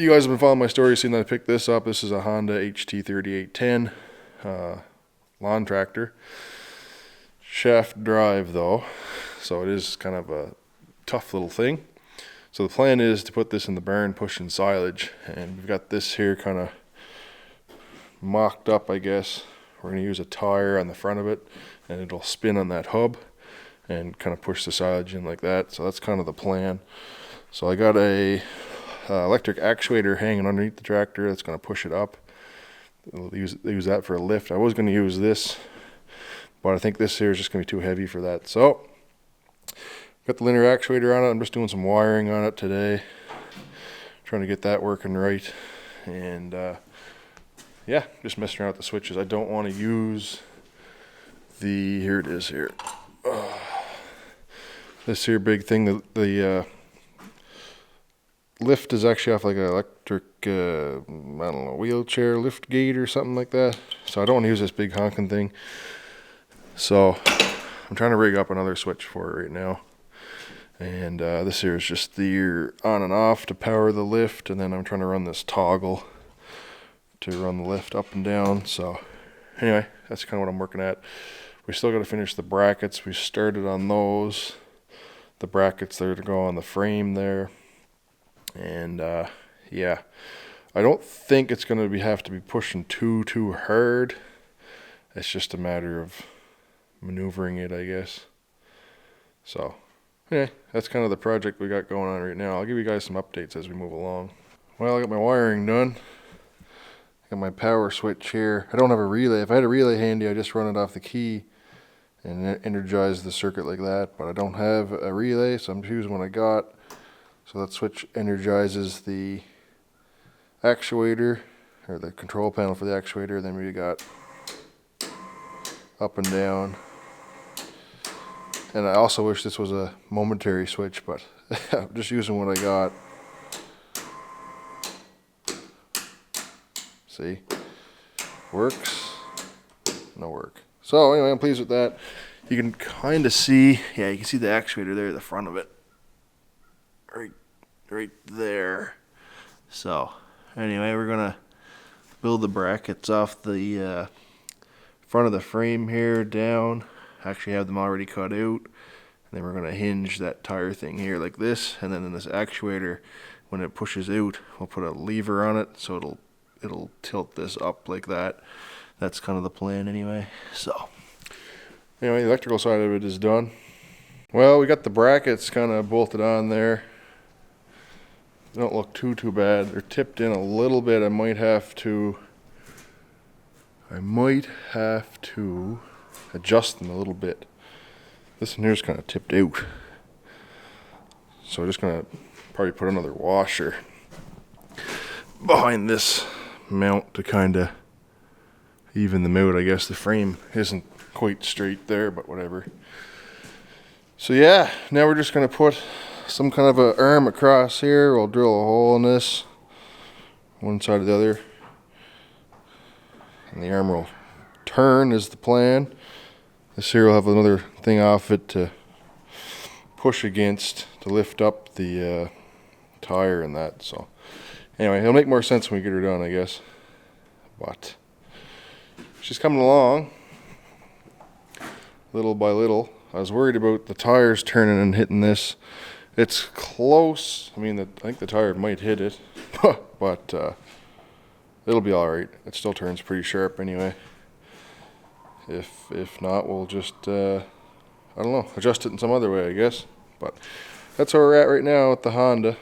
you guys have been following my story, seen that I picked this up. This is a Honda HT3810 lawn tractor. Shaft drive though, so it is kind of a tough little thing. So the plan is to put this in the barn pushing silage, and we've got this here kind of mocked up, I guess. We're going to use a tire on the front of it, and it'll spin on that hub and kind of push the silage in like that. So that's kind of the plan. So I got a electric actuator hanging underneath the tractor that's going to push it up. We'll use that for a lift. I was going to use this, but I think this here is just going to be too heavy for that. So got the linear actuator on it. I'm just doing some wiring on it today, trying to get that working right. And yeah, just messing around with the switches. I don't want to use the, here it is here. This here big thing, the lift is actually off like an electric, I don't know, wheelchair lift gate or something like that. So I don't want to use this big honking thing. So I'm trying to rig up another switch for it right now. And this here is just the on and off to power the lift, and then I'm trying to run this toggle to run the lift up and down. So anyway, that's kind of what I'm working at. We still got to finish the brackets. We started on those. The brackets there to go on the frame there. And yeah, I don't think it's going to have to be pushing too hard. It's just a matter of maneuvering it, I guess. So yeah, that's kind of the project we got going on right now. I'll give you guys some updates as we move along. Well, I got my wiring done. I got my power switch here. I don't have a relay. If I had a relay handy, I'd just run it off the key and energize the circuit like that. But I don't have a relay, so I'm just using what I got. So that switch energizes the actuator, or the control panel for the actuator. Then we got up and down. And I also wish this was a momentary switch, but I'm just using what I got. See? Works. No work. So anyway, I'm pleased with that. You can kind of see, yeah, you can see the actuator there at the front of it. Right there. So anyway, we're gonna build the brackets off the front of the frame here down. Actually have them already cut out, and then we're gonna hinge that tire thing here like this, and then in this actuator, when it pushes out, we'll put a lever on it so it'll tilt this up like that. That's kind of the plan anyway. So anyway, the electrical side of it is done. Well, we got the brackets kind of bolted on there. They don't look too bad. They're tipped in a little bit. I might have to adjust them a little bit. This one here's kind of tipped out, so I'm just gonna probably put another washer behind this mount to kind of even them out. I guess the frame isn't quite straight there, but whatever. So yeah, now we're just gonna put some kind of a arm across here. We'll drill a hole in this, one side or the other, and the arm will turn is the plan. This here will have another thing off it to push against to lift up the tire and that. So anyway, it'll make more sense when we get her done, I guess. But she's coming along little by little. I was worried about the tires turning and hitting this. It's close. I mean, I think the tire might hit it, but it'll be all right. It still turns pretty sharp anyway. If not, we'll just I don't know, adjust it in some other way, I guess. But that's where we're at right now with the Honda.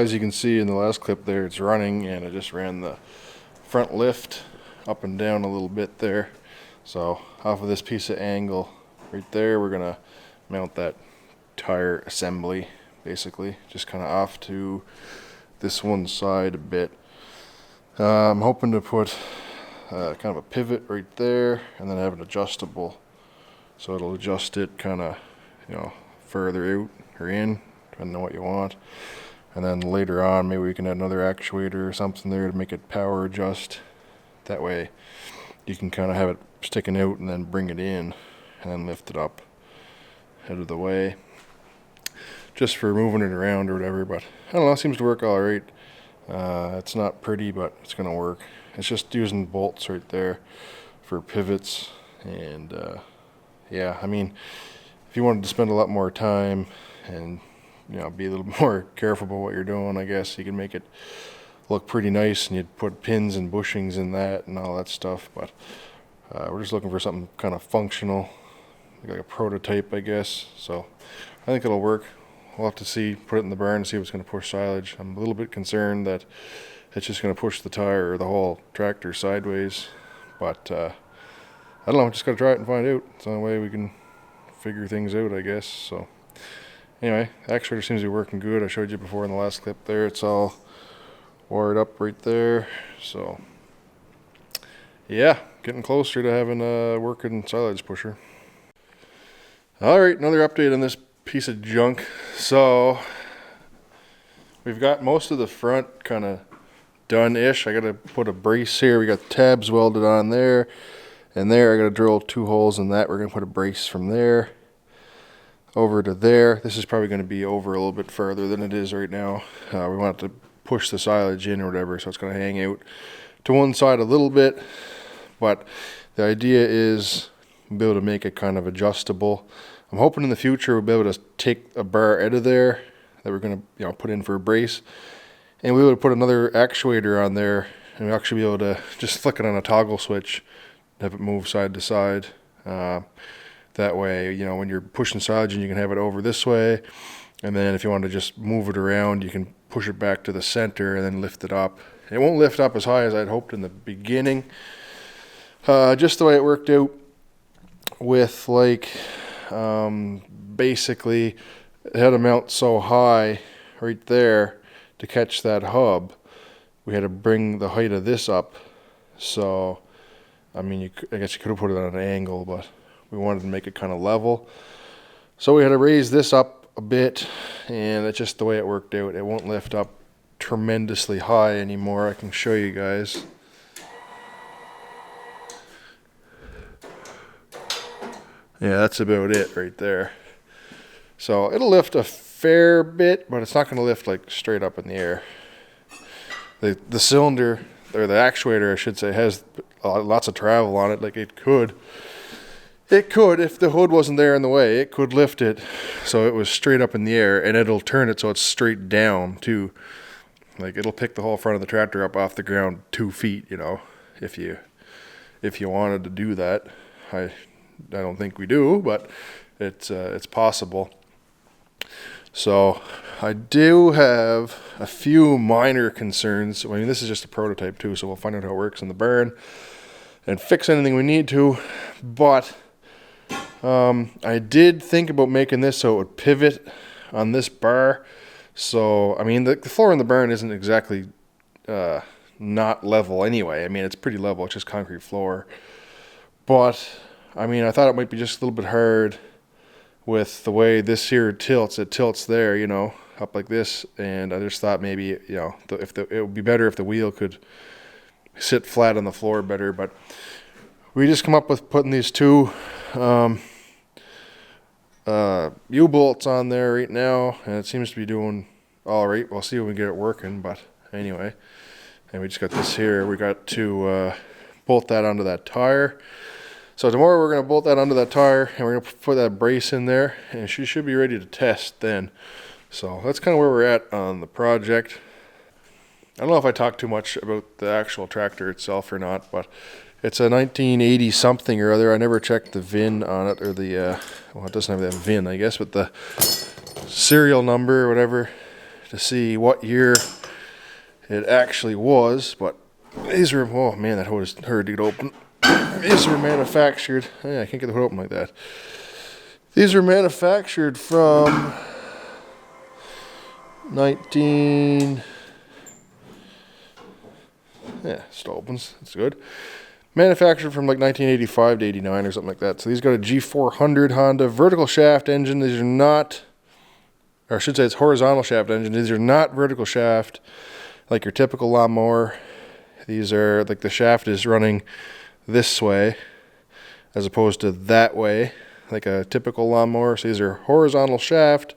as you can see in the last clip there, it's running, and I just ran the front lift up and down a little bit there. So off of this piece of angle right there, we're gonna mount that tire assembly, basically, just kind of off to this one side a bit. I'm hoping to put kind of a pivot right there, and then have an adjustable, so it'll adjust it kind of, you know, further out or in, depending on what you want. And then later on, maybe we can add another actuator or something there to make it power adjust. That way you can kind of have it sticking out and then bring it in and then lift it up out of the way, just for moving it around or whatever. But I don't know, it seems to work all right. It's not pretty, but it's gonna work. It's just using bolts right there for pivots. And yeah, I mean, if you wanted to spend a lot more time and, you know, be a little more careful about what you're doing, I guess you can make it look pretty nice, and you'd put pins and bushings in that and all that stuff. But we're just looking for something kind of functional, like a prototype, I guess. So I think it'll work. We'll have to see, put it in the barn and see what's going to push silage. I'm a little bit concerned that it's just going to push the tire or the whole tractor sideways. But I don't know, just got to try it and find out. It's the only way we can figure things out, I guess. So anyway, actuator seems to be working good. I showed you before in the last clip there. It's all wired up right there. So yeah, getting closer to having a working silage pusher. All right, another update on this piece of junk. So we've got most of the front kind of done-ish. I got to put a brace here. We got tabs welded on there and there. I got to drill 2 holes in that. We're going to put a brace from there over to there. This is probably going to be over a little bit further than it is right now. We want to push the silage in or whatever, so it's going to hang out to one side a little bit. But the idea is we'll be able to make it kind of adjustable. I'm hoping in the future we'll be able to take a bar out of there that we're going to, you know, put in for a brace, and we'll be able to put another actuator on there, and we'll actually be able to just flick it on a toggle switch, have it move side to side. That way, you know, when you're pushing silage, and you can have it over this way, and then if you want to just move it around, you can push it back to the center and then lift it up. It won't lift up as high as I'd hoped in the beginning. Just the way it worked out with, like, basically it had to mount so high right there to catch that hub. We had to bring the height of this up. So I mean, I guess you could have put it on an angle, but we wanted to make it kind of level, so we had to raise this up a bit, and that's just the way it worked out. It won't lift up tremendously high anymore. I can show you guys. Yeah, that's about it right there. So it'll lift a fair bit, but it's not going to lift like straight up in the air. The cylinder, or the actuator I should say, has lots of travel on it. Like it could, if the hood wasn't there in the way, it could lift it so it was straight up in the air, and it'll turn it so it's straight down too. Like it'll pick the whole front of the tractor up off the ground 2 feet, you know, if you wanted to do that. I don't think we do, but it's possible. So I do have a few minor concerns. I mean, this is just a prototype too, so we'll find out how it works in the barn and fix anything we need to. But I did think about making this so it would pivot on this bar. So, I mean, the floor in the barn isn't exactly not level anyway. I mean, it's pretty level. It's just concrete floor. But, I mean, I thought it might be just a little bit hard with the way this here tilts. It tilts there, you know, up like this. And I just thought maybe, you know, it would be better if the wheel could sit flat on the floor better. But we just come up with putting these 2 U-bolts on there right now, and it seems to be doing all right. We'll see when we get it working, but anyway. And we just got this here. We got to bolt that onto that tire. So tomorrow we're going to bolt that onto that tire, and we're going to put that brace in there, and she should be ready to test then. So that's kind of where we're at on the project. I don't know if I talked too much about the actual tractor itself or not, but it's a 1980 something or other. I never checked the VIN on it, or the well, it doesn't have that VIN, I guess, but the serial number or whatever to see what year it actually was, but these are, oh man, that hood is hard to get open. These were manufactured, yeah, I can't get the hood open like that. These were manufactured from 19, yeah, still opens, that's good. Manufactured from like 1985 to 89 or something like that. So these got a G400 Honda vertical shaft engine. These are not, or I should say it's horizontal shaft engine. These are not vertical shaft like your typical lawnmower. These are like the shaft is running this way as opposed to that way like a typical lawnmower. So these are horizontal shaft.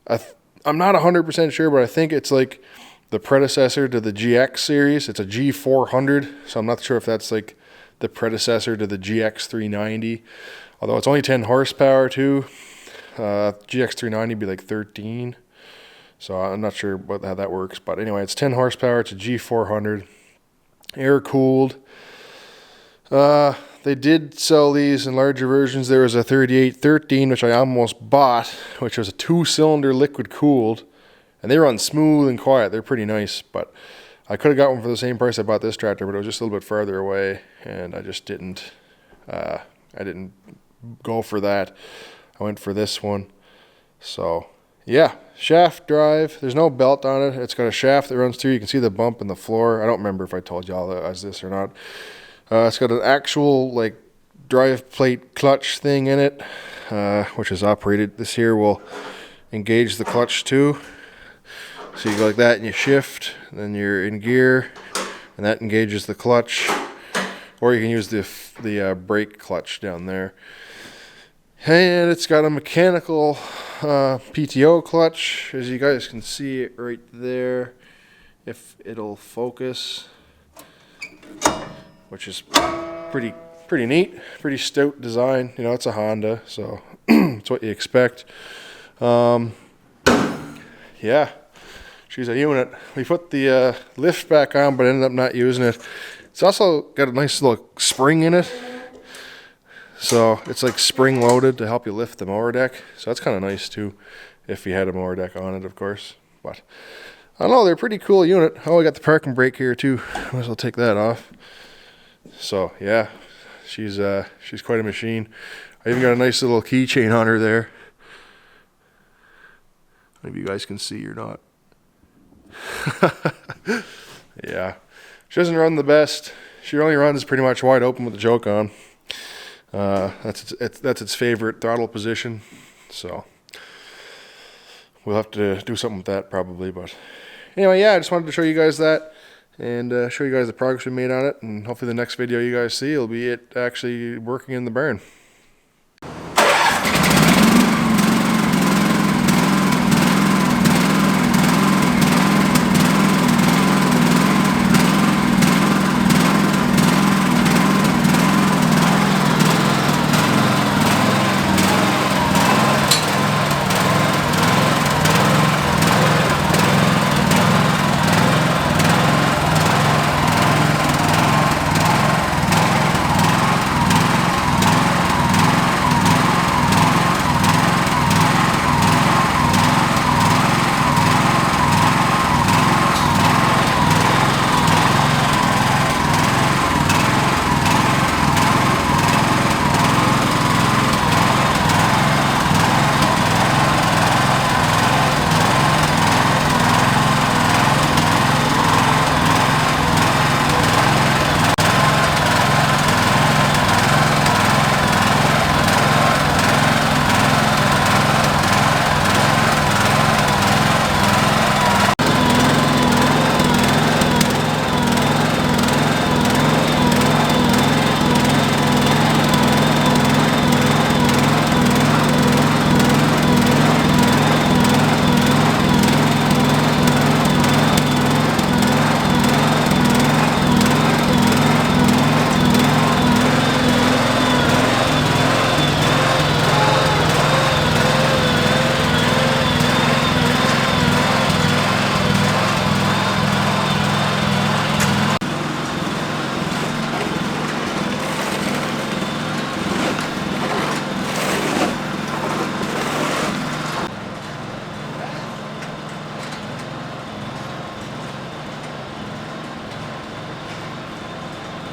I'm not 100% sure, but I think it's like the predecessor to the GX series. It's a G400, so I'm not sure if that's like the predecessor to the GX390, although it's only 10 horsepower too. GX390 would be like 13, so I'm not sure how that works, but anyway, it's 10 horsepower. It's a G400, air cooled. They did sell these in larger versions. There was a 3813, which I almost bought, which was a 2-cylinder liquid cooled. And they run smooth and quiet. They're pretty nice, but I could have got one for the same price I bought this tractor, but it was just a little bit farther away, and I just didn't. I didn't go for that. I went for this one. So yeah, shaft drive. There's no belt on it. It's got a shaft that runs through. You can see the bump in the floor. I don't remember if I told y'all that as this or not. It's got an actual like drive plate clutch thing in it, which is operated. This here will engage the clutch too. So you go like that and you shift, and then you're in gear, and that engages the clutch. Or you can use the brake clutch down there. And it's got a mechanical PTO clutch, as you guys can see it right there, if it'll focus, which is pretty neat, pretty stout design. You know, it's a Honda, so it's what you expect. Yeah. She's a unit. We put the lift back on, but ended up not using it. It's also got a nice little spring in it. So it's like spring loaded to help you lift the mower deck. So that's kind of nice too, if you had a mower deck on it, of course. But I don't know, they're a pretty cool unit. Oh, I got the parking brake here too. Might as well take that off. So yeah, she's quite a machine. I even got a nice little keychain on her there. Maybe you guys can see or not. Yeah, she doesn't run the best. She only runs pretty much wide open with the choke on. That's its favorite throttle position. So we'll have to do something with that probably. But anyway, yeah, I just wanted to show you guys that and show you guys the progress we made on it. And hopefully the next video you guys see will be it actually working in the barn.